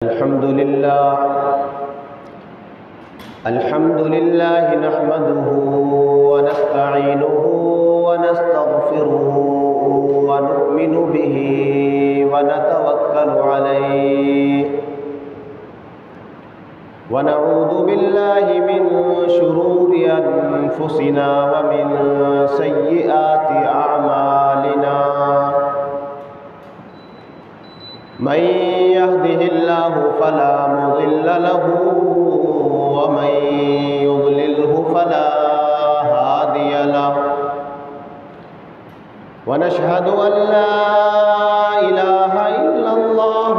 الحمد لله نحمده ونستعينه ونستغفره ونؤمن به ونتوكل عليه ونعوذ بالله من شرور أنفسنا ومن سيئات أعمالنا من يهده الله فلا مضل له ومن يضلله فلا هادي له ونشهد أن لا إله إلا الله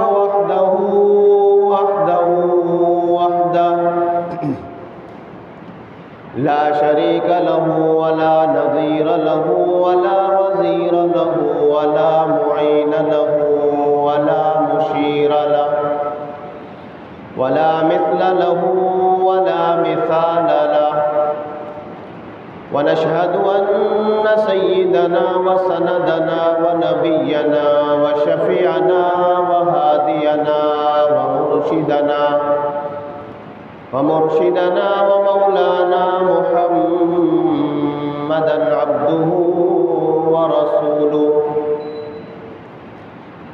وحده لا شريك له ولا نظير له ولا وزير له ولا معين له ولا مشير له ولا مثل له ولا مثال له ونشهد أن سيدنا وسندنا ونبينا وشفيعنا وهادينا ومرشدنا ومولانا محمدا عبده ورسوله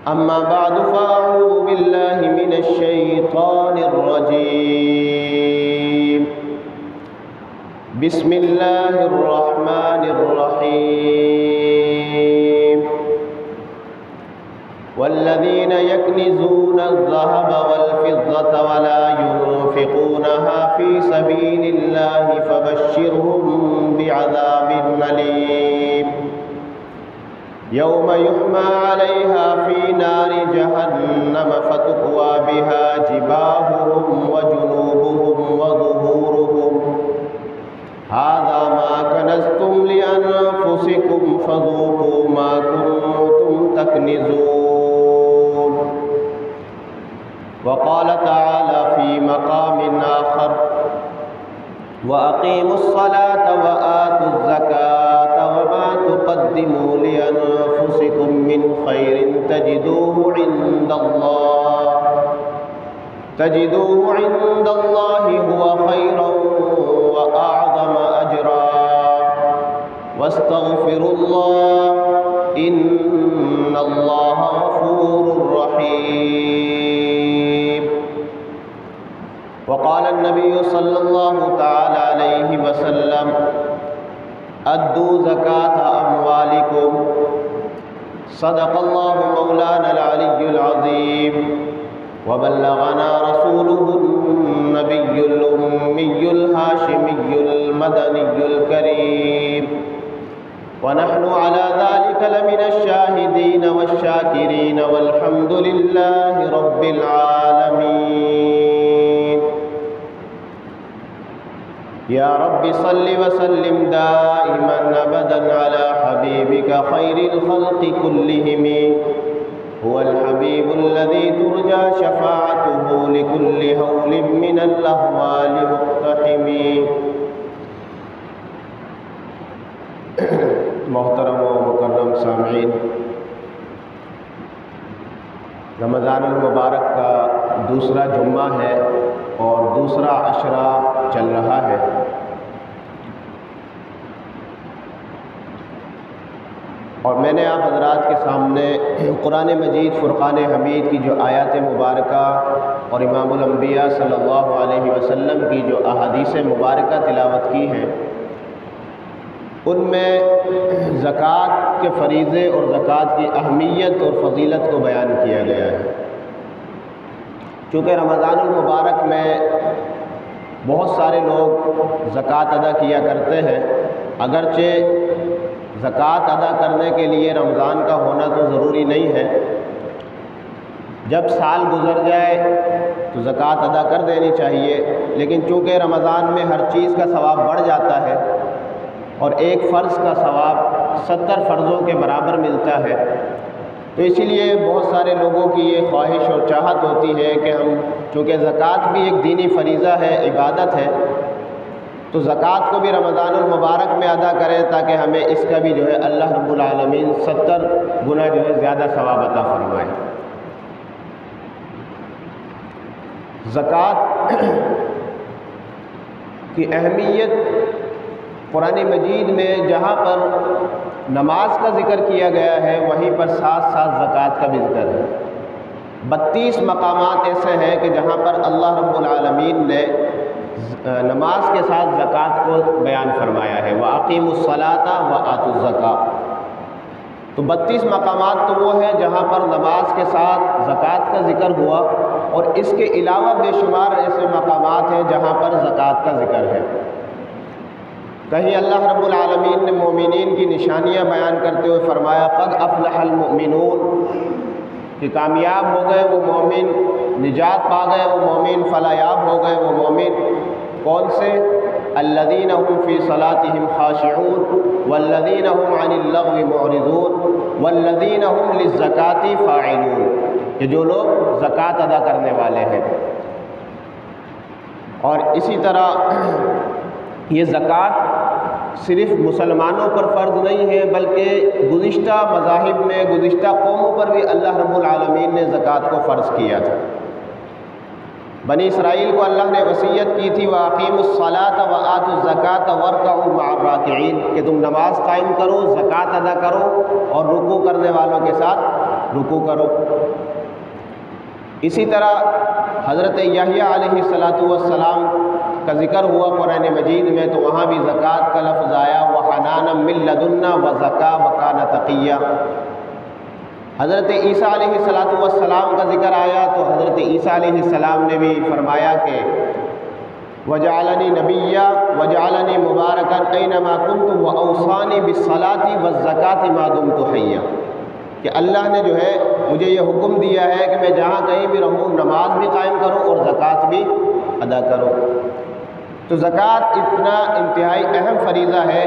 أما بعد فأعوذ بالله من الشيطان الرجيم بسم الله الرحمن الرحيم والذين يكنزون الذهب والفضة ولا ينفقونها في سبيل الله فبشرهم بعذاب أليم يوم يحمى عليها في نار جهنم فتكوى بها جباههم وجنوبهم وظهورهم هذا ما كنزتم لأنفسكم فذوقوا ما كنتم تكنزون وقال تعالى في مقام آخر وأقيموا الصلاة وآتوا الزكاة وما تقدموا لأنفسكم من خير تجدوه عند الله هو خيرا وأعظم أجرا واستغفروا الله إن الله غفور رحيم وقال النبي صلى الله تعالى عليه وسلم أدوا زكاة أموالكم صدق الله مولانا العلي العظيم وبلغنا رسوله النبي الأمي الهاشمي المدني الكريم ونحن على ذلك لمن الشاهدين والشاكرين والحمد لله رب العالمين يا رب صل وسلم دائما أبدا على حبيبك خير الخلق كلهم هو الحبيب الذي ترجى شفاعته لكل هول من الأهوال مقتحم محترم و مکرم سامعین، رمضان المبارک کا دوسرا جمعہ ہے اور دوسرا عشرہ چل رہا ہے۔ اور میں نے آپ حضرات کے سامنے قرآن مجید فرقان حمید کی جو آیات مبارکہ اور امام الانبیاء صلی اللہ علیہ وسلم کی جو احادیث مبارکہ تلاوت کی ہیں، ان میں زکوٰۃ کے فریضے اور زکوٰۃ کی اہمیت اور فضیلت کو بیان کیا گیا ہے۔ چونکہ رمضان المبارک میں بہت سارے لوگ زکوٰۃ ادا کیا کرتے ہیں، اگرچہ زکوٰۃ ادا کرنے کے لیے رمضان کا ہونا تو ضروری نہیں ہے، جب سال گزر جائے تو زکوٰۃ ادا کر دینی چاہیے، لیکن چونکہ رمضان میں ہر چیز کا ثواب بڑھ جاتا ہے اور ایک فرض کا ثواب 70 فرضوں کے برابر ملتا ہے، تو اسی لیے بہت سارے لوگوں کی یہ خواہش اور چاہت ہوتی ہے کہ ہم چونکہ زکوٰۃ بھی ایک دینی فریضہ ہے، عبادت ہے، تو زکوٰۃ کو بھی رمضان المبارک میں ادا کریں تاکہ ہمیں اس کا بھی جو ہے اللہ رب العالمین 70 گنا جو ہے زیادہ ثواب عطا فرمائے۔ زکوٰۃ کی اہمیت قرآن مجید میں جہاں پر نماز کا ذکر کیا گیا ہے وہیں پر ساتھ ساتھ زکوٰۃ کا بھی ذکر ہے۔ 32 مقامات ایسے ہیں کہ جہاں پر اللہ رب العالمین نے نماز کے ساتھ زکوٰۃ کو بیان فرمایا ہے، وَأَقِیمُوا الصَّلَاةَ وَآتُوا الزَّکَاةَ۔ تو 32 مقامات تو وہ ہیں جہاں پر نماز کے ساتھ زکوٰۃ کا ذکر ہوا، اور اس کے علاوہ بے شمار ایسے مقامات ہیں جہاں پر زکوٰۃ کا ذکر ہے۔ کہیں اللہ رب العالمین نے مومنین کی نشانیاں بیان کرتے ہوئے فرمایا قد افلح المؤمنون، کہ کامیاب ہو گئے وہ مومن، نجات پا گئے وہ مومن، فلاح ہو گئے وہ مومن۔ کون سے؟ الذین هم فی صلاتهم خاشعون والذین هم عن اللغو معرضون والذین هم للزکاۃ فاعلون، کہ جو لوگ زکوٰۃ ادا کرنے والے ہیں۔ اور اسی طرح یہ زکوٰۃ صرف مسلمانوں پر فرض نہیں ہے، بلکہ گزشتہ مذاہب میں، گزشتہ قوموں پر بھی اللہ رب العالمین نے زکوٰۃ کو فرض کیا تھا۔ بنی اسرائیل کو اللہ نے وصیت کی تھی وَأَقِیمُوا الصَّلَاةَ وَآتُوا الزَّکَاةَ وَارْکَعُوا مَعَ الرَّاکِعِینَ، کہ تم نماز قائم کرو، زکوٰۃ ادا کرو اور رکوع کرنے والوں کے ساتھ رکوع کرو۔ اسی طرح حضرت یحییٰ علیہ السلام کا ذکر ہوا قرآن مجید میں، تو وہاں بھی زکوٰۃ کا لفظ آیا وَحَنَانًا مِن لَدُنَّا وَزَكَّىٰ وَكَانَ تَقِيًّا۔ حضرت عیسیٰ علیہ السلام کا ذکر آیا تو حضرت عیسیٰ علیہ السلام نے بھی فرمایا کہ وَجَعَلَنِي نَبِيًّا وَجَعَلَنِي مُبَارَكًا أَيْنَمَا كُنتُ وَأَوْصَانِي بِالصَّلَاةِ وَالزَّكَاةِ مَا دُمْتُ حَيًّا، کہ اللہ نے جو ہے مجھے یہ حکم دیا ہے کہ میں جہاں کہیں بھی رہوں نماز بھی قائم کروں اور زکوٰۃ بھی ادا کروں۔ تو زکوٰۃ اتنا انتہائی اہم فریضہ ہے،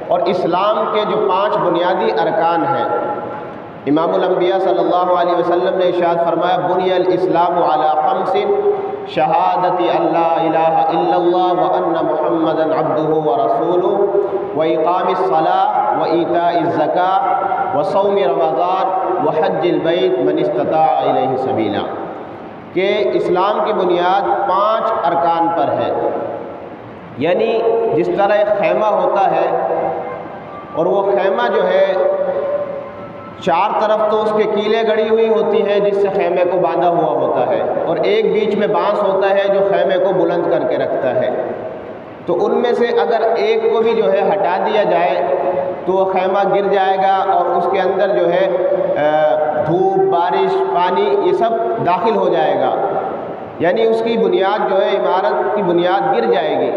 اور اسلام کے جو 5 بنیادی ارکان ہیں، امام الانبیاء صلی اللہ علیہ وسلم نے ارشاد فرمایا بنی الاسلام علی 5 شہادت ان لا الہ الا اللہ وان محمدا عبدہ ورسولہ واقام الصلاۃ وایتاء الزکاۃ وصوم رمضان وحج البیت من استطاع الیہ سبیلا، کہ اسلام کی بنیاد 5 ارکان پر ہے۔ یعنی جس طرح ایک خیمہ ہوتا ہے، اور وہ خیمہ جو ہے 4 طرف تو اس کے کیلیں گڑی ہوئی ہوتی ہیں جس سے خیمے کو باندھا ہوا ہوتا ہے، اور ایک بیچ میں بانس ہوتا ہے جو خیمے کو بلند کر کے رکھتا ہے۔ تو ان میں سے اگر ایک کو بھی جو ہے ہٹا دیا جائے تو وہ خیمہ گر جائے گا، اور اس کے اندر جو ہے دھوپ، بارش، پانی یہ سب داخل ہو جائے گا، یعنی اس کی بنیاد جو ہے عمارت کی بنیاد گر جائے گی۔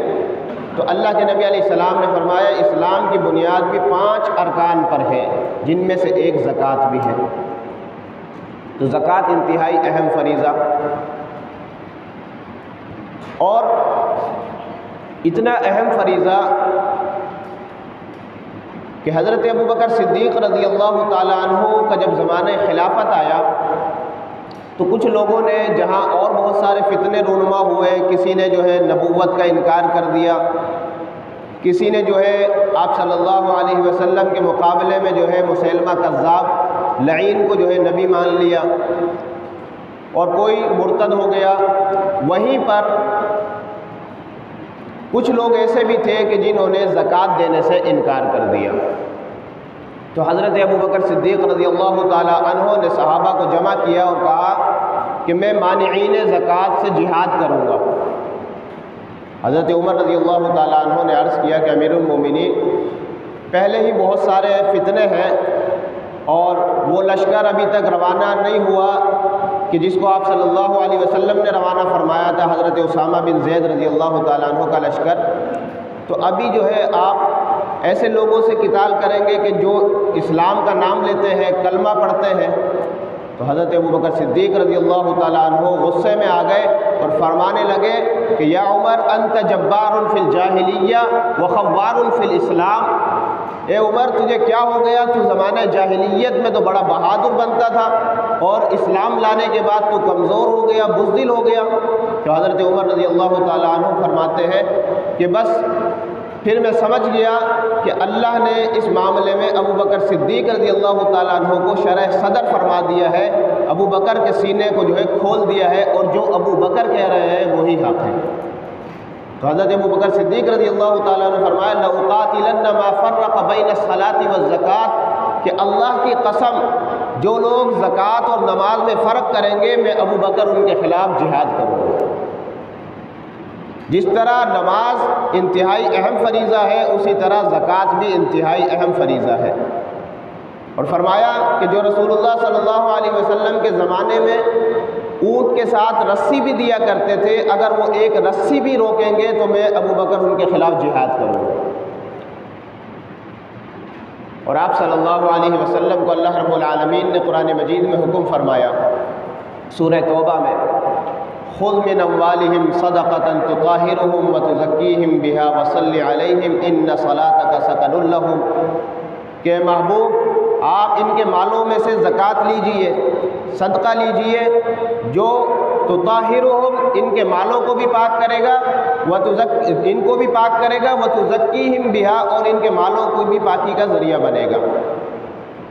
تو اللہ کے نبی علیہ السلام نے فرمایا اسلام کی بنیاد بھی 5 ارکان پر ہے، جن میں سے ایک زکوٰۃ بھی ہے۔ تو زکوٰۃ انتہائی اہم فریضہ، اور اتنا اہم فریضہ کہ حضرت ابوبکر صدیق رضی اللہ تعالیٰ عنہ کا جب زمانہ خلافت آیا تو کچھ لوگوں نے، جہاں اور بہت سارے فتنے رونما ہوئے، کسی نے جو ہے نبوت کا انکار کر دیا، کسی نے جو ہے آپ صلی اللہ علیہ وسلم کے مقابلے میں جو ہے مسیلمہ کذاب لعین کو جو ہے نبی مان لیا، اور کوئی مرتد ہو گیا۔ وہیں پر کچھ لوگ ایسے بھی تھے کہ جنہوں نے زکوٰۃ دینے سے انکار کر دیا۔ تو حضرت ابوبکر صدیق رضی اللہ تعالیٰ عنہ نے صحابہ کو جمع کیا اور کہا کہ میں مانعین زکوٰۃ سے جہاد کروں گا۔ حضرت عمر رضی اللہ تعالیٰ عنہ نے عرض کیا کہ امیر المومنین، پہلے ہی بہت سارے فتنے ہیں، اور وہ لشکر ابھی تک روانہ نہیں ہوا کہ جس کو آپ صلی اللہ علیہ وسلم نے روانہ فرمایا تھا، حضرت اسامہ بن زید رضی اللہ تعالیٰ عنہ کا لشکر۔ تو ابھی جو ہے آپ ایسے لوگوں سے قتال کریں گے کہ جو اسلام کا نام لیتے ہیں، کلمہ پڑھتے ہیں۔ تو حضرت ابوبکر صدیق رضی اللہ تعالیٰ عنہ غصے میں آ گئے اور فرمانے لگے کہ یا عمر انت جبار فی الجاہلیہ وخوار فی الاسلام، اے عمر تجھے کیا ہو گیا؟ تو زمانہ جاہلیت میں تو بڑا بہادر بنتا تھا، اور اسلام لانے کے بعد تو کمزور ہو گیا، بزدل ہو گیا۔ تو حضرت عمر رضی اللہ تعالیٰ عنہ فرماتے ہیں کہ بس پھر میں سمجھ گیا کہ اللہ نے اس معاملے میں ابو بکر صدیق رضی اللہ تعالیٰ عنہ کو شرح صدر فرما دیا ہے، ابو بکر کے سینے کو جو ہے کھول دیا ہے، اور جو ابو بکر کہہ رہے ہیں وہی حق ہے۔ تو حضرت ابو بکر صدیق رضی اللہ تعالیٰ عنہ فرمایا لَأُقَاتِلَنَّ مَا فَرَّقَ بَيْنَ الصَّلَاةِ وَالزَّكَاةِ، کہ اللہ کی قسم جو لوگ زکوٰۃ اور نماز میں فرق کریں گے میں ابو بکر ان کے خلاف جہاد کروں گا۔ جس طرح نماز انتہائی اہم فریضہ ہے، اسی طرح زکوٰۃ بھی انتہائی اہم فریضہ ہے۔ اور فرمایا کہ جو رسول اللہ صلی اللہ علیہ وسلم کے زمانے میں اونٹ کے ساتھ رسی بھی دیا کرتے تھے، اگر وہ ایک رسی بھی روکیں گے تو میں ابو بکر ان کے خلاف جہاد کروں گا۔ اور آپ صلی اللہ علیہ وسلم کو اللہ رب العالمین نے قرآن مجید میں حکم فرمایا سورہ توبہ میں، خذ من اموالہم صدقۃ تطہرہم وتزکیہم بہا وصلی علیہم ان صلاتک سکن لہم، کہ محبوب آپ ان کے مالوں میں سے زکوٰۃ لیجئے، صدقہ لیجئے جو تطہرہم ان کے مالوں کو بھی پاک کرے گا، ان کو بھی پاک کرے گا، وتزکیہم بہا اور ان کے مالوں کو بھی پاکی کا ذریعہ بنے گا،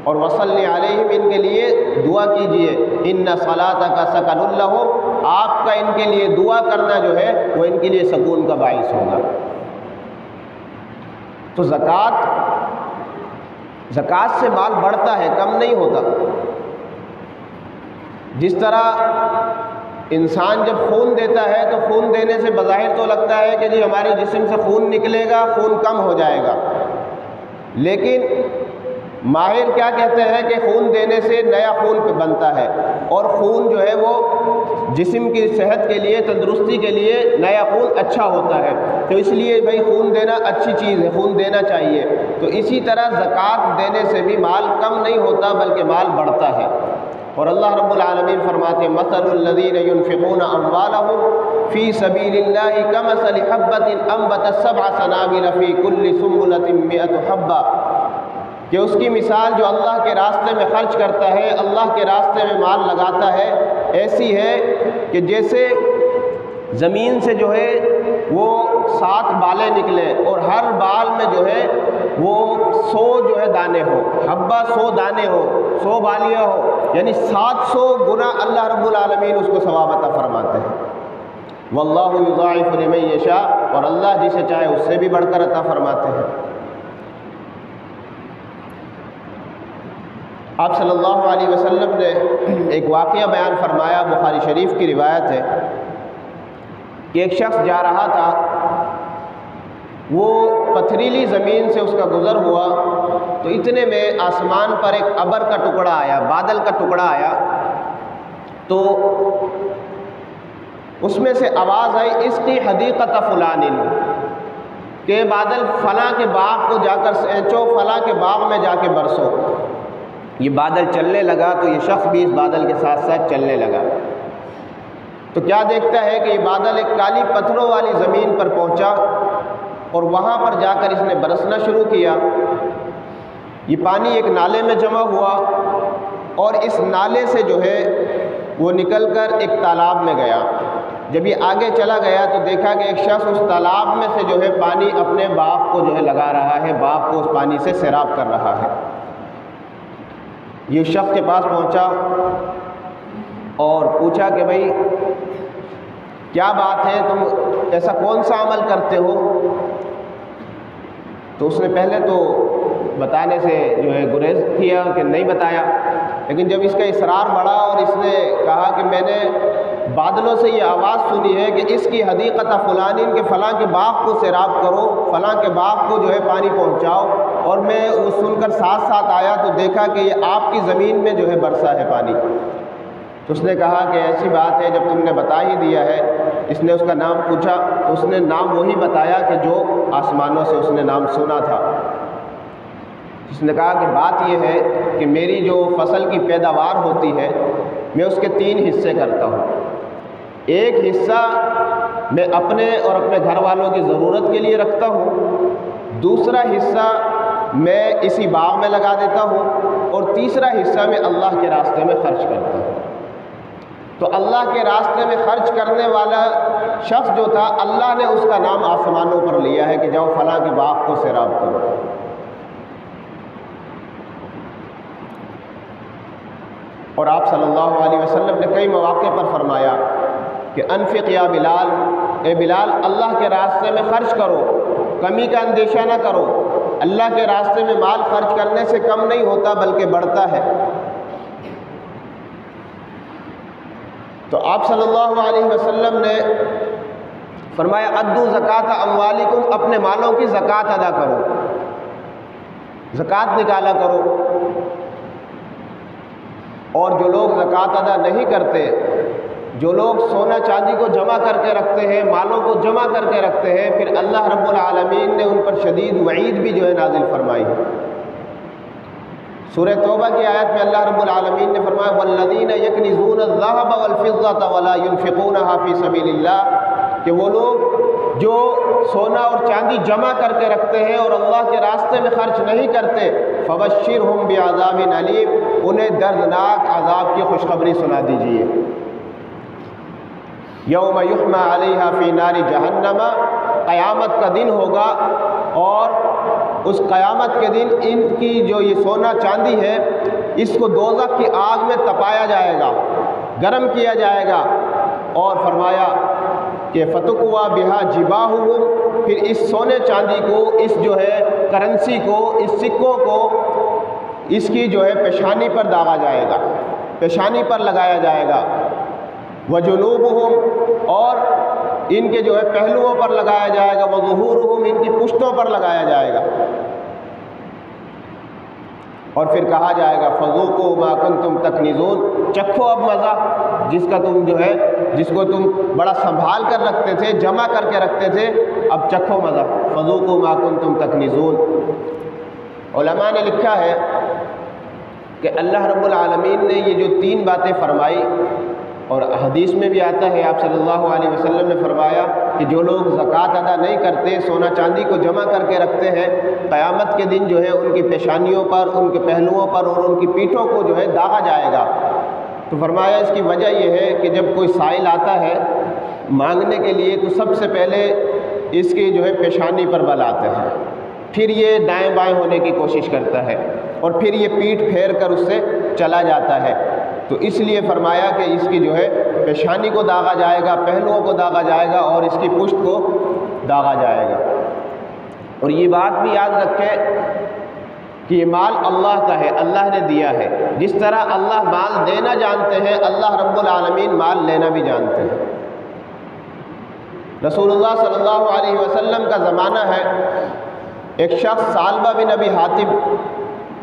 اور وصلی علیہم ان کے لیے دعا کیجئے، ان صلاتک سکن لہم، آپ کا ان کے لیے دعا کرنا جو ہے وہ ان کے لیے سکون کا باعث ہوگا۔ تو زکوٰۃ سے مال بڑھتا ہے، کم نہیں ہوتا۔ جس طرح انسان جب خون دیتا ہے تو خون دینے سے بظاہر تو لگتا ہے کہ جی ہمارے جسم سے خون نکلے گا، خون کم ہو جائے گا، لیکن ماہر کیا کہتے ہیں کہ خون دینے سے نیا خون بنتا ہے، اور خون جو ہے وہ جسم کی صحت کے لیے، تندرستی کے لیے نیا خون اچھا ہوتا ہے، تو اس لیے بھائی خون دینا اچھی چیز ہے، خون دینا چاہیے۔ تو اسی طرح زکوٰۃ دینے سے بھی مال کم نہیں ہوتا بلکہ مال بڑھتا ہے۔ اور اللہ رب العالمین فرماتے ہیں مثل الذین ينفقون اموالهم فی سبیل اللہ کمثل حبۃ انبتت سبع سنابل فی کل سنبلۃ مئۃ حبۃ، کہ اس کی مثال جو اللہ کے راستے میں خرچ کرتا ہے، اللہ کے راستے میں مال لگاتا ہے، ایسی ہے کہ جیسے زمین سے جو ہے وہ 7 بالیں نکلے اور ہر بال میں جو ہے وہ 100 جو ہے دانے ہو، حبہ 100 دانے ہو، 100 بالیاں ہو، یعنی 700 گنا اللہ رب العالمین اس کو ثواب عطا فرماتے ہیں۔ واللہ یضاعف لمن یشاء، اور اللہ جسے چاہے اس سے بھی بڑھ کر عطا فرماتے ہیں۔ آپ صلی اللہ علیہ وسلم نے ایک واقعہ بیان فرمایا، بخاری شریف کی روایت ہے کہ ایک شخص جا رہا تھا، وہ پتھریلی زمین سے اس کا گزر ہوا تو اتنے میں آسمان پر ایک ابر کا ٹکڑا آیا، بادل کا ٹکڑا آیا، تو اس میں سے آواز آئی اس کی حدیقت فلان، کہ بادل فلاں کے باغ کو جا کر سینچو، فلاں کے باغ میں جا کے برسو۔ یہ بادل چلنے لگا تو یہ شخص بھی اس بادل کے ساتھ ساتھ چلنے لگا، تو کیا دیکھتا ہے کہ یہ بادل ایک کالی پتھروں والی زمین پر پہنچا، اور وہاں پر جا کر اس نے برسنا شروع کیا۔ یہ پانی ایک نالے میں جمع ہوا، اور اس نالے سے جو ہے وہ نکل کر ایک تالاب میں گیا۔ جب یہ آگے چلا گیا تو دیکھا کہ ایک شخص اس تالاب میں سے جو ہے پانی اپنے باغ کو جو ہے لگا رہا ہے، باغ کو اس پانی سے سیراب کر رہا ہے۔ یہ شخص کے پاس پہنچا اور پوچھا کہ بھائی کیا بات ہے، تم ایسا کون سا عمل کرتے ہو؟ تو اس نے پہلے تو بتانے سے جو ہے گریز کیا کہ نہیں بتایا، لیکن جب اس کا اصرار بڑھا اور اس نے کہا کہ میں نے بادلوں سے یہ آواز سنی ہے کہ اس کی حدیقت فلانین، کے فلاں کے باغ کو سیراب کرو، فلاں کے باغ کو جو ہے پانی پہنچاؤ، اور میں وہ سن کر ساتھ ساتھ آیا تو دیکھا کہ یہ آپ کی زمین میں جو ہے برسا ہے پانی۔ تو اس نے کہا کہ ایسی بات ہے، جب تم نے بتا ہی دیا ہے۔ اس نے اس کا نام پوچھا تو اس نے نام وہی بتایا کہ جو آسمانوں سے اس نے نام سنا تھا۔ اس نے کہا کہ بات یہ ہے کہ میری جو فصل کی پیداوار ہوتی ہے میں اس کے 3 حصے کرتا ہوں۔ ایک حصہ میں اپنے اور اپنے گھر والوں کی ضرورت کے لیے رکھتا ہوں، دوسرا حصہ میں اسی باغ میں لگا دیتا ہوں، اور تیسرا حصہ میں اللہ کے راستے میں خرچ کرتا ہوں۔ تو اللہ کے راستے میں خرچ کرنے والا شخص جو تھا، اللہ نے اس کا نام آسمانوں پر لیا ہے کہ جاؤ فلاں کے باغ کو سیراب کرو۔ اور آپ صلی اللہ علیہ وسلم نے کئی مواقع پر فرمایا کہ انفق یا بلال، اے بلال اللہ کے راستے میں خرچ کرو، کمی کا اندیشہ نہ کرو، اللہ کے راستے میں مال خرچ کرنے سے کم نہیں ہوتا بلکہ بڑھتا ہے۔ تو آپ صلی اللہ علیہ وسلم نے فرمایا ادو زکات اموالکم، اپنے مالوں کی زکوٰۃ ادا کرو، زکوٰۃ نکالا کرو۔ اور جو لوگ زکوٰۃ ادا نہیں کرتے، جو لوگ سونا چاندی کو جمع کر کے رکھتے ہیں، مالوں کو جمع کر کے رکھتے ہیں، پھر اللہ رب العالمین نے ان پر شدید وعید بھی جو ہے نازل فرمائی ہے۔ سورہ توبہ کی آیت میں اللہ رب العالمین نے فرمایا والذین یکنزون الذھب والفضة ولا ينفقونها فی سبیل اللہ، کہ وہ لوگ جو سونا اور چاندی جمع کر کے رکھتے ہیں اور اللہ کے راستے میں خرچ نہیں کرتے، فبشرہم بعذاب علیم، انہیں دردناک عذاب کی خوشخبری سنا دیجیے۔ یوم یحمى علیہا فی نار جہنم، قیامت کا دن ہوگا اور اس قیامت کے دن ان کی جو یہ سونا چاندی ہے اس کو دوزخ کی آگ میں تپایا جائے گا، گرم کیا جائے گا، اور فرمایا کہ فتقوا بہا جباہہم، پھر اس سونے چاندی کو، اس جو ہے کرنسی کو، اس سکوں کو، اس کی جو ہے پیشانی پر داغا جائے گا، پیشانی پر لگایا جائے گا، وجنوبہم، اور ان کے جو ہے پہلوؤں پر لگایا جائے گا، وظہورہم، ان کی پشتوں پر لگایا جائے گا، اور پھر کہا جائے گا فذوقوا ما کنتم تکنزون، چکھو اب مزہ جس کا تم جو ہے، جس کو تم بڑا سنبھال کر رکھتے تھے، جمع کر کے رکھتے تھے، اب چکھو مزہ، فذوقوا ما کنتم تکنزون۔ علماء نے لکھا ہے کہ اللہ رب العالمین نے یہ جو تین باتیں فرمائی، اور حدیث میں بھی آتا ہے آپ صلی اللہ علیہ وسلم نے فرمایا کہ جو لوگ زکوٰۃ ادا نہیں کرتے، سونا چاندی کو جمع کر کے رکھتے ہیں، قیامت کے دن جو ہے ان کی پیشانیوں پر، ان کے پہلوؤں پر اور ان کی پیٹھوں کو جو ہے داغا جائے گا۔ تو فرمایا اس کی وجہ یہ ہے کہ جب کوئی سائل آتا ہے مانگنے کے لیے تو سب سے پہلے اس کی جو ہے پیشانی پر بل آتے ہیں، پھر یہ دائیں بائیں ہونے کی کوشش کرتا ہے، اور پھر یہ پیٹھ پھیر کر اس سے چلا جاتا ہے۔ تو اس لیے فرمایا کہ اس کی جو ہے پیشانی کو داغا جائے گا، پہلوؤں کو داغا جائے گا، اور اس کی پشت کو داغا جائے گا۔ اور یہ بات بھی یاد رکھیں کہ یہ مال اللہ کا ہے، اللہ نے دیا ہے۔ جس طرح اللہ مال دینا جانتے ہیں، اللہ رب العالمین مال لینا بھی جانتے ہیں۔ رسول اللہ صلی اللہ علیہ وسلم کا زمانہ ہے، ایک شخص ثعلبہ بن ابی حاتب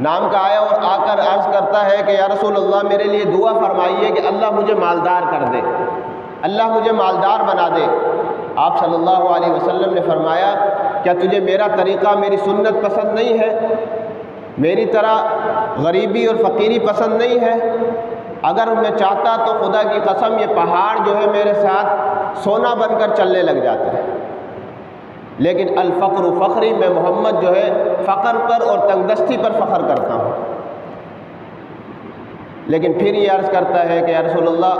نام کا آیا اور آ کر عرض کرتا ہے کہ یا رسول اللہ میرے لیے دعا فرمائیے کہ اللہ مجھے مالدار کر دے، اللہ مجھے مالدار بنا دے۔ آپ صلی اللہ علیہ وسلم نے فرمایا کیا تجھے میرا طریقہ، میری سنت پسند نہیں ہے؟ میری طرح غریبی اور فقیری پسند نہیں ہے؟ اگر میں چاہتا تو خدا کی قسم یہ پہاڑ جو ہے میرے ساتھ سونا بن کر چلنے لگ جاتے ہیں، لیکن الفقر فخری، میں محمد جو ہے فقر پر اور تنگدستی پر فخر کرتا ہوں۔ لیکن پھر یہ عرض کرتا ہے کہ یا رسول اللہ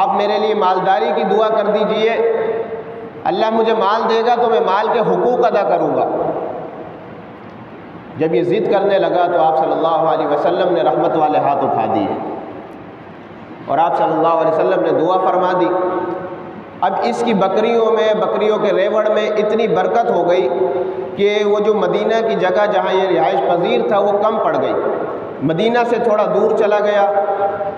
آپ میرے لیے مالداری کی دعا کر دیجئے، اللہ مجھے مال دے گا تو میں مال کے حقوق ادا کروں گا۔ جب یہ ضد کرنے لگا تو آپ صلی اللہ علیہ وسلم نے رحمت والے ہاتھ اٹھا دیے اور آپ صلی اللہ علیہ وسلم نے دعا فرما دی۔ اب اس کی بکریوں میں، بکریوں کے ریوڑ میں اتنی برکت ہو گئی کہ وہ جو مدینہ کی جگہ جہاں یہ رہائش پذیر تھا وہ کم پڑ گئی، مدینہ سے تھوڑا دور چلا گیا،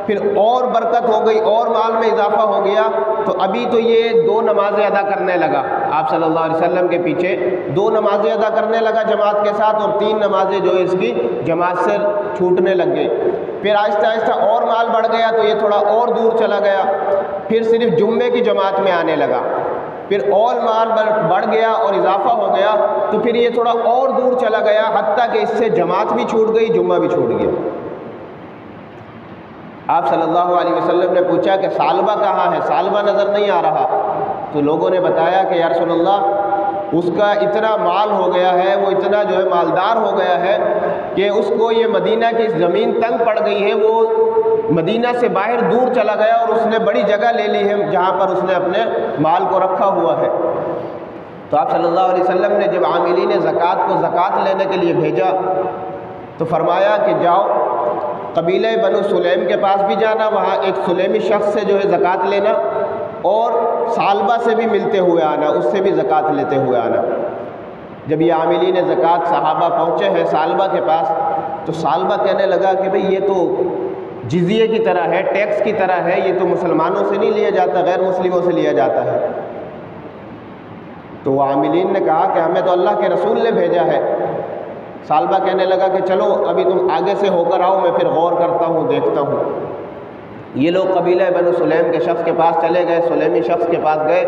پھر اور برکت ہو گئی، اور مال میں اضافہ ہو گیا۔ تو ابھی تو یہ 2 نمازیں ادا کرنے لگا، آپ صلی اللہ علیہ وسلم کے پیچھے 2 نمازیں ادا کرنے لگا جماعت کے ساتھ، اور 3 نمازیں جو اس کی جماعت سے چھوٹنے لگ گئی۔ پھر آہستہ آہستہ اور مال بڑھ گیا تو یہ تھوڑا اور دور چلا گیا، پھر صرف جمعے کی جماعت میں آنے لگا، پھر اور مال بڑھ گیا اور اضافہ ہو گیا، تو پھر یہ تھوڑا اور دور چلا گیا، حتیٰ کہ اس سے جماعت بھی چھوٹ گئی، جمعہ بھی چھوٹ گیا۔ آپ صلی اللہ علیہ وسلم نے پوچھا کہ ثعلبہ کہاں ہے؟ ثعلبہ نظر نہیں آ رہا۔ تو لوگوں نے بتایا کہ یا رسول اللہ اس کا اتنا مال ہو گیا ہے، وہ اتنا جو ہے مالدار ہو گیا ہے کہ اس کو یہ مدینہ کی زمین تنگ پڑ گئی ہے، وہ مدینہ سے باہر دور چلا گیا اور اس نے بڑی جگہ لے لی ہے جہاں پر اس نے اپنے مال کو رکھا ہوا ہے۔ تو آپ صلی اللہ علیہ وسلم نے جب عاملین زکوٰۃ کو زکوٰۃ لینے کے لیے بھیجا تو فرمایا کہ جاؤ قبیلہ بنو سلیم کے پاس بھی جانا، وہاں ایک سلیمی شخص سے جو ہے زکوٰۃ لینا، اور ثعلبہ سے بھی ملتے ہوئے آنا، اس سے بھی زکوٰۃ لیتے ہوئے آنا۔ جب یہ عاملین زکوٰۃ صحابہ پہنچے ہیں ثعلبہ کے پاس تو ثعلبہ کہنے لگا کہ بھئی یہ تو جزیے کی طرح ہے، ٹیکس کی طرح ہے، یہ تو مسلمانوں سے نہیں لیا جاتا، غیر مسلموں سے لیا جاتا ہے۔ تو وہ عاملین نے کہا کہ ہمیں تو اللہ کے رسول نے بھیجا ہے۔ ثعلبہ کہنے لگا کہ چلو ابھی تم آگے سے ہو کر آؤ، میں پھر غور کرتا ہوں، دیکھتا ہوں۔ یہ لوگ قبیلہ بنو سلیم کے شخص کے پاس چلے گئے، سلیمی شخص کے پاس گئے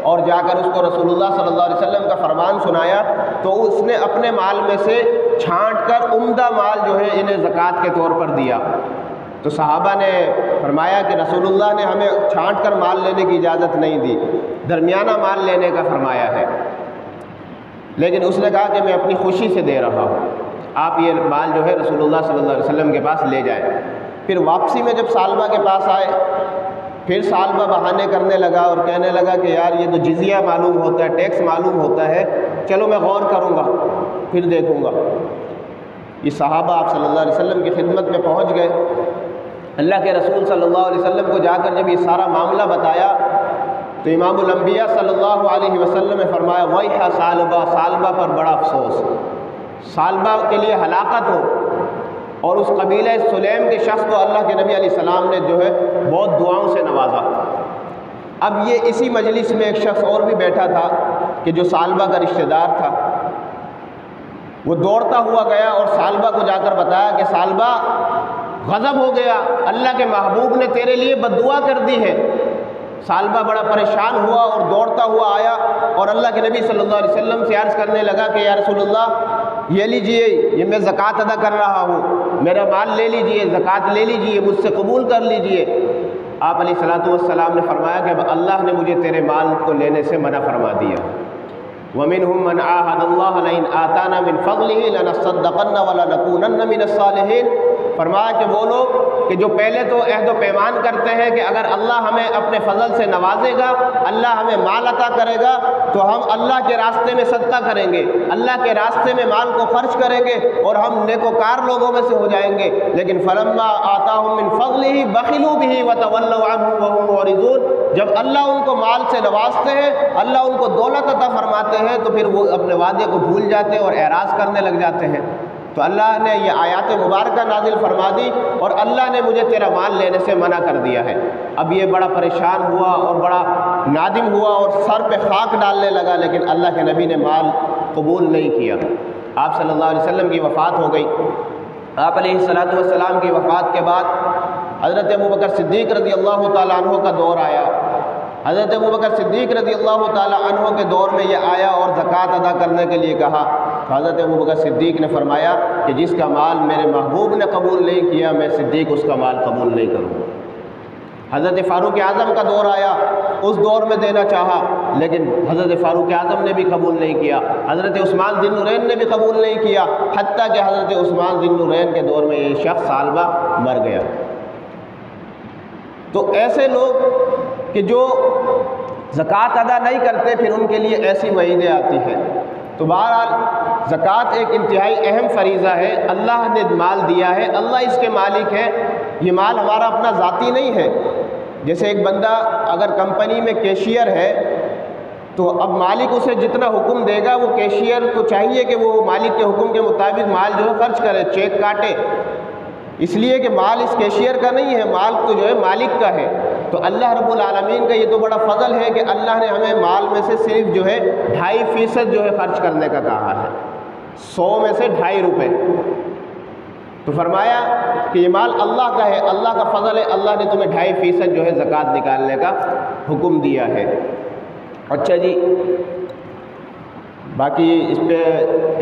اور جا کر اس کو رسول اللہ صلی اللہ علیہ وسلم کا فرمان سنایا، تو اس نے اپنے مال میں سے چھانٹ کر عمدہ مال جو ہے انہیں زکوٰۃ کے طور پر دیا۔ تو صحابہ نے فرمایا کہ رسول اللہ نے ہمیں چھانٹ کر مال لینے کی اجازت نہیں دی، درمیانہ مال لینے کا فرمایا ہے، لیکن اس نے کہا کہ میں اپنی خوشی سے دے رہا ہوں، آپ یہ مال جو ہے رسول اللہ صلی اللہ علیہ وسلم کے پاس لے جائیں۔ پھر واپسی میں جب ثعلبہ کے پاس آئے، پھر ثعلبہ بہانے کرنے لگا اور کہنے لگا کہ یار یہ تو جزیہ معلوم ہوتا ہے، ٹیکس معلوم ہوتا ہے، چلو میں غور کروں گا، پھر دیکھوں گا۔ یہ صحابہ آپ صلی اللہ علیہ وسلم کی خدمت میں پہنچ گئے، اللہ کے رسول صلی اللہ علیہ وسلم کو جا کر جب یہ سارا معاملہ بتایا تو امام الانبیاء صلی اللہ علیہ وسلم نے فرمایا ویحا ثعلبہ، ثعلبہ پر بڑا افسوس، ثعلبہ کے لیے ہلاکت ہو۔ اور اس قبیلہ سلیم کے شخص کو اللہ کے نبی علیہ السلام نے جو ہے بہت دعاؤں سے نوازا۔ اب یہ اسی مجلس میں ایک شخص اور بھی بیٹھا تھا کہ جو ثعلبہ کا رشتہ دار تھا، وہ دوڑتا ہوا گیا اور ثعلبہ کو جا کر بتایا کہ ثعلبہ غضب ہو گیا، اللہ کے محبوب نے تیرے لیے بد دعا کر دی ہے۔ ثعلبہ بڑا پریشان ہوا اور دوڑتا ہوا آیا اور اللہ کے نبی صلی اللہ علیہ وسلم سے عرض کرنے لگا کہ یا رسول اللہ یہ لیجئے، یہ میں زکوٰۃ ادا کر رہا ہوں، میرا مال لے لیجئے، زکوٰۃ لے لیجئے، مجھ سے قبول کر لیجئے۔ آپ علیہ الصلوۃ والسلام نے فرمایا کہ اللہ نے مجھے تیرے مال کو لینے سے منع فرما دیا۔ وَمِنْهُمْ مَنْ عَاهَدَ اللَّهَ لَئِنْ آتَانَا مِنْ فَضْلِهِ لَنَصَّدَّقَنَّ وَلَنَكُونَنَّ مِنَ الصَّالِحِينَ۔ فرمایا کہ وہ لوگ کہ جو پہلے تو عہد و پیمان کرتے ہیں کہ اگر اللہ ہمیں اپنے فضل سے نوازے گا، اللہ ہمیں مال عطا کرے گا تو ہم اللہ کے راستے میں صدقہ کریں گے، اللہ کے راستے میں مال کو خرچ کریں گے اور ہم نیکوکار لوگوں میں سے ہو جائیں گے۔ لیکن فلما آتاہم من فضلہ بخلوا بہ وتولوا عنہ وہم معرضون، جب اللہ ان کو مال سے نوازتے ہیں، اللہ ان کو دولت عطا فرماتے ہیں تو پھر وہ اپنے وعدے کو بھول جاتے ہیں اور اعراض کرنے لگ جاتے ہیں۔ تو اللہ نے یہ آیات مبارکہ نازل فرما دی اور اللہ نے مجھے تیرا مال لینے سے منع کر دیا ہے۔ اب یہ بڑا پریشان ہوا اور بڑا نادم ہوا اور سر پہ خاک ڈالنے لگا، لیکن اللہ کے نبی نے مال قبول نہیں کیا۔ آپ صلی اللہ علیہ وسلم کی وفات ہو گئی۔ آپ علیہ الصلوۃ والسلام کی وفات کے بعد حضرت ابوبکر صدیق رضی اللہ تعالیٰ عنہ کا دور آیا۔ حضرت ابوبکر صدیق رضی اللہ تعالیٰ عنہ کے دور میں یہ آیا اور زکوٰۃ ادا کرنے کے لیے کہا تو حضرت ابوبکر صدیق نے فرمایا کہ جس کا مال میرے محبوب نے قبول نہیں کیا، میں صدیق اس کا مال قبول نہیں کروں۔ حضرت فاروق اعظم کا دور آیا، اس دور میں دینا چاہا لیکن حضرت فاروق اعظم نے بھی قبول نہیں کیا، حضرت عثمان ذی النورین نے بھی قبول نہیں کیا، حتیٰ کہ حضرت عثمان ذی النورین کے دور میں یہ شخص ثعلبہ مر گیا۔ تو ایسے لوگ کہ جو زکوٰۃ ادا نہیں کرتے پھر ان کے لیے ایسی وعیدیں آتی ہیں۔ تو بہرحال زکوٰۃ ایک انتہائی اہم فریضہ ہے، اللہ نے مال دیا ہے، اللہ اس کے مالک ہے، یہ مال ہمارا اپنا ذاتی نہیں ہے۔ جیسے ایک بندہ اگر کمپنی میں کیشیئر ہے تو اب مالک اسے جتنا حکم دے گا وہ کیشیئر کو چاہیے کہ وہ مالک کے حکم کے مطابق مال جو ہے خرچ کرے، چیک کاٹے، اس لیے کہ مال اس کیشیئر کا نہیں ہے، مال تو جو ہے مالک کا ہے۔ تو اللہ رب العالمین کا یہ تو بڑا فضل ہے کہ اللہ نے ہمیں مال میں سے صرف جو ہے 2.5% جو ہے خرچ کرنے کا کہا ہے، 100 میں سے 2.5 روپے۔ تو فرمایا کہ یہ مال اللہ کا ہے، اللہ کا فضل ہے، اللہ نے تمہیں 2.5% جو ہے زکوٰۃ نکالنے کا حکم دیا ہے۔ اچھا جی، باقی اس پہ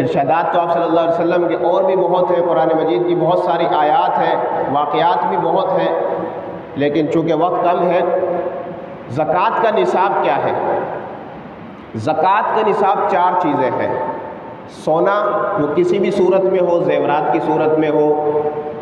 ارشادات تو آپ صلی اللہ علیہ وسلم کے اور بھی بہت ہیں، قرآن مجید کی بہت ساری آیات ہیں، واقعات بھی بہت ہیں، لیکن چونکہ وقت کم ہے، زکوٰۃ کا نصاب کیا ہے؟ زکوٰۃ کا نصاب 4 چیزیں ہیں۔ سونا وہ کسی بھی صورت میں ہو، زیورات کی صورت میں ہو،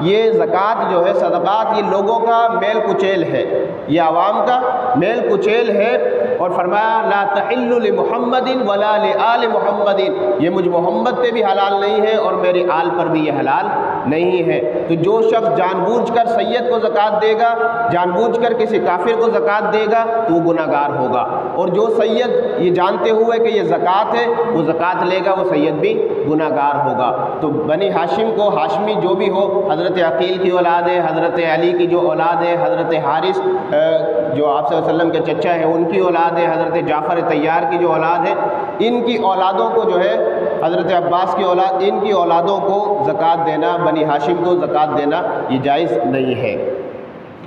یہ زکوٰۃ جو ہے، صدقات، یہ لوگوں کا میل کچیل ہے، یہ عوام کا میل کچیل ہے۔ اور فرمایا لا تحل لمحمد ولا لآل محمد، یہ مجھ محمد پہ بھی حلال نہیں ہے اور میرے آل پر بھی یہ حلال نہیں ہے۔ تو جو شخص جان بوجھ کر سید کو زکوٰۃ دے گا، جان بوجھ کر کسی کافر کو زکوٰۃ دے گا تو وہ گناہ گار ہوگا، اور جو سید یہ جانتے ہوئے کہ یہ زکوٰۃ ہے وہ زکوٰۃ لے گا، وہ سید بھی گناہ گار ہوگا۔ تو بنی ہاشم کو، ہاشمی جو بھی ہو، حضرت عقیل کی اولاد ہے، حضرت علی کی جو اولاد ہے، حضرت حارث جو آپ صلی اللہ علیہ وسلم کے چچا ہے ان کی اولاد ہے، حضرت جعفر طیار کی جو اولاد ہے، ان کی اولادوں کو جو ہے، حضرت عباس کی اولاد، ان کی اولادوں کو زکوٰۃ دینا، بنی ہاشم کو زکوٰۃ دینا یہ جائز نہیں ہے۔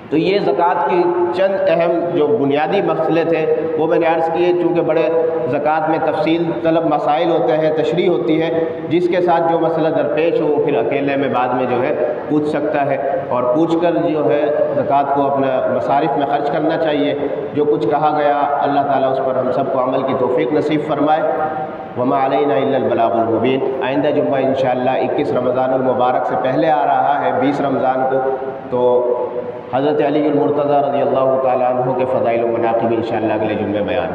تو یہ زکوٰۃ کی چند اہم جو بنیادی مسئلے تھے وہ میں نے عرض کیے، چونکہ بڑے زکوٰۃ میں تفصیل طلب مسائل ہوتے ہیں، تشریح ہوتی ہے، جس کے ساتھ جو مسئلہ درپیش ہو وہ پھر اکیلے میں بعد میں جو ہے پوچھ سکتا ہے، اور پوچھ کر جو ہے زکوٰۃ کو اپنا مصارف میں خرچ کرنا چاہیے۔ جو کچھ کہا گیا اللہ تعالیٰ اس پر ہم سب کو عمل کی توفیق نصیب فرمائے۔ وما علینا الا البلاغ المبین۔ آئندہ جمعہ انشاءاللہ 21 رمضان المبارک سے پہلے آ رہا ہے، 20 رمضان کو، تو حضرت علی المرتضیٰ رضی اللہ تعالیٰ عنہ کے فضائل و مناقب انشاءاللہ اگلے جمعے بیان